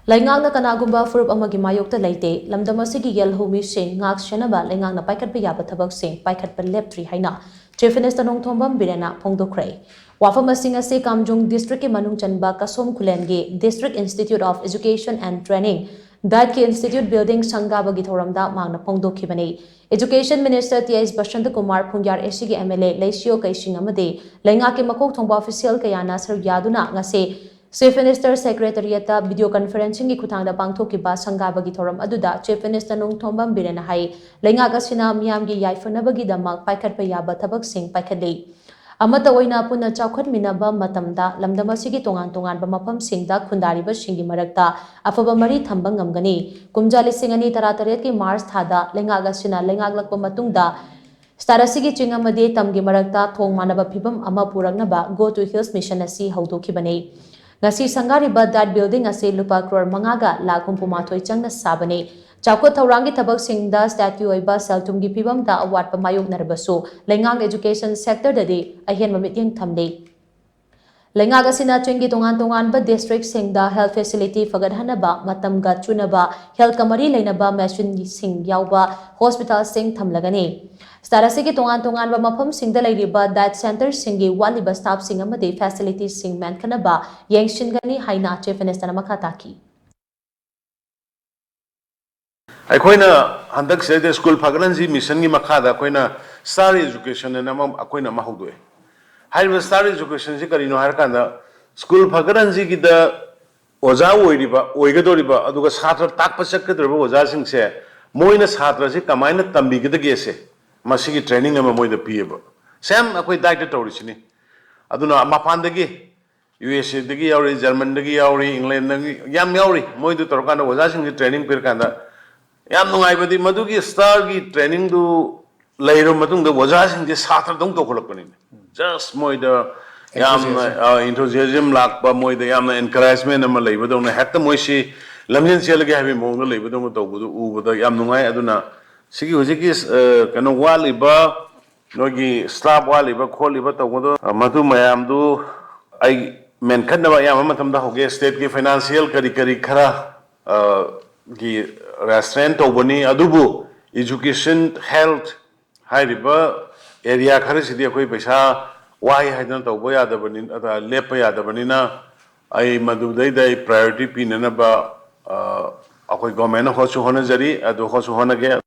Leingak na kanagumba Phurup amagi Mayokta Leite, lamdam asigi Yelhoumee shing Ngak Sennaba Leingak na Paikhatpa yaba thabak sing Paikhatpa leptri haina Chief Minister Nongthombam Biren phongdokkhre. Wafam asing ase Kamjung District ke manung chanba Kasom Khulengi District Institute of Education and Training That ki Institute Building Sangaba gi thoramda mangna phongdokhibani. Education Minister T.S. Bashant Kumar Phungyar asigi MLA Leisio Kaising amade Leingak ke makok thongba official kayana sar yaduna ngase Chief Minister Secretariat video conferencing ki khutangda pangthokiba sangabagi thoram aduda Chief Minister Nongthombam Biren hai Leingak asina miyamgi yaifanabagi damak Paikhatpa yaba thabak sing Paikhatli amata oina puna chawkhatminaba matamda lamdam asigi tongan-tonganba mafamsingda khundariba shingi marakta afaba mari thamba ngamgani kumja lising ani tarataret ki March thada Leingak asina Leingak lakpa matungda Starasigi chingamade tamgi marakta thong manaba phibam ama puragnaba Go to Hills mission asi haudokhibani Ngasi sangariba that building ase lupa crore mangaga lakh 64 changna sabane chawkot thaurangi thabak singda statue oiba seltumgi phibam da award pa mayok narbasu Leingak education sector dadi ahen mamityang thamle Leingak asina chingi tongan ba district singda health facility fagadhanaba matamga chunaba health kamari leinaba machine sing yauba hospital sing thamlagani Starasigi tongan ba mafam singda leiriba that center singi waliba staff sing amade facilities sing mankanaba yengshingani haina Chief Minister makhataki Aikoina handak se school phagaranji mission gi makhada akoina star education na nam akoina mahudwe haiba star education ji karino har kanda school phagaranji gi da oja oigadoriba aduga satra takpa chakadorba oja singse moina satra ji kamaina tambi gi da gese masigi training ama moida pieba sam akoi daita torisini aduna mapandagi USA dagi yauri German dagi yauri England dagi yam yauri moidu torkanda oja sing training pir kanda yam nungaibadi madugi star gi training du lairo matung da oja sing je satra dong to kholapani just moida yam enthusiasm lakba moida yam encouragement ama leibadong na hekta moisi lamjen chelage habi mong leibadong to budu ubada yam nungai aduna sigi hojiki kano waliba nogi staff waliba kholiba to godo madu mayam du ai men khanna yam matam da hoge state ki financial kari khara gi restaurant obani adubu education health hairiba area khare sidi koi paisa wai haidana to boya da bani ada lepa ya da bani na ai madu dai dai priority pinana ba akoi government ho chu hona jari adu ho chu hona ge